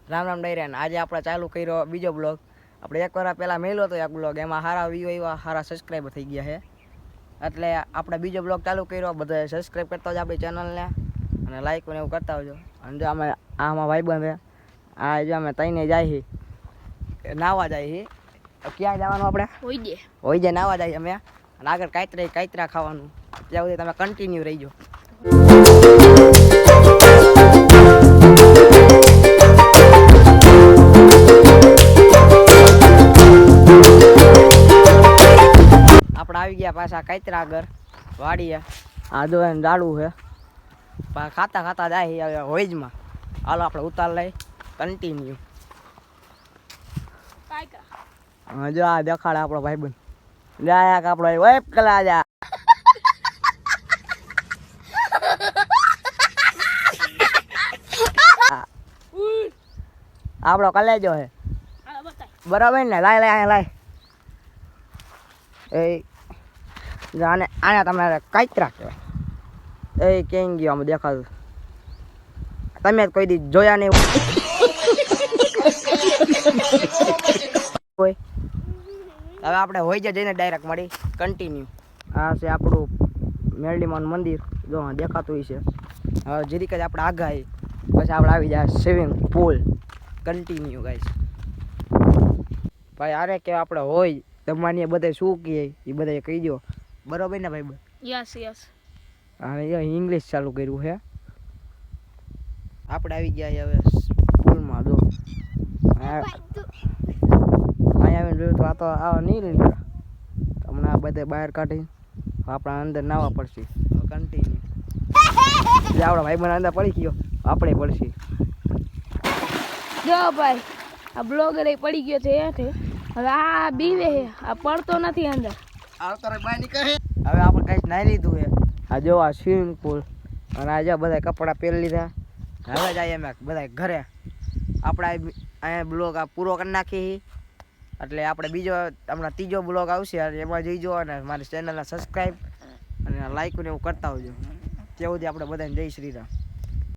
રામ રામ ડાયરા. આજે આપણે ચાલુ કર્યો બીજો બ્લોગ. આપણે એક વાર પહેલાં મેલ્યો હતો એક બ્લોગ, એમાં સારા વ્યૂ આવ્યા, સારા સબસ્ક્રાઈબર થઈ ગયા છે. એટલે આપણે બીજો બ્લોગ ચાલુ કર્યો. બધા સબસ્ક્રાઈબ કરતા હોજો આપણી ચેનલને અને લાઈક ને એવું કરતા હોજો. અને જો અમે આમાં ભાઈબંધ છે, આ જો અમે તઈને જાય છે, નાવા જાય છે. ક્યાં જવાનું આપણે? હોય જાય નાવા જાય અમે. અને આગળ કાંતરા ખાવાનું. ત્યાં સુધી તમે કન્ટિન્યુ રહીજો. આપણે આવી ગયા પાછા કાંતરા આગળ વાડીએ. આ જો એને ડાળું છે, ખાતા ખાતા જાય હવે હોઈજમાં. હાલો આપણે ઉતાર લઈ કન્ટિન્યુ. જો આ દેખાડે આપણો ભાઈબંધ જાય આપણો વેપ કલા જા. આપણો કલેજો હે બરાબર ને. લાય લાય લાય એ આને આને તમારે કાંતરા કહેવાય. એ કેમ ગયો આમ દેખાતું? તમે કોઈ દી જોયા નહીં કોઈ. હવે આપણે હોય જઈને ડાયરેક્ટ મળી કન્ટિન્યુ. આ છે આપણું મેરડીમાનું મંદિર, જો દેખાતું છે. હવે જરીક જ આપણે આગા આવી પછી આપણે આવી જાય સ્વિમિંગ પુલ. Continue guys. ભાઈ અરે કે આપણે હોય તમારી બધા શું કહે એ બધા કહી દો, બરોબર ને ભાઈ? Yes yes. હા, ઇંગ્લિશ ચાલુ કર્યું છે. આપણે આવી ગયા હવે સ્કૂલમાં. જો અહીંયા આવીને જોયું તો આ તો આવા નહીં નીકળ્યા. હમણાં આ બધે બહાર કાઢી આપણા અંદર નાવા પડશે કન્ટિન્યુ. એટલે આપણા ભાઈ મને અંદર પડી ગયો, આપણે પડશે. જો ભાઈ આ બ્લોગર પડી ગયો છે હેઠે. હવે આ બીવે છે, આ પડતો નથી અંદર. હવે આપણે કઈ નાઈ લીધું છે. આ જો આ સ્વિમિંગ પુલ. અને આ જો બધા કપડાં પહેરી લીધા. હવે જાય અમે બધા ઘરે. આપણે અહીંયા બ્લોગ આ પૂરો કરી નાખી. એટલે આપણે બીજો હમણાં ત્રીજો બ્લોગ આવશે, એમાં જોઈજો. અને મારી ચેનલને સબસ્ક્રાઈબ અને લાઈક ને એવું કરતા હોજો. ત્યાં સુધી આપણે બધાને જય શ્રી રામ.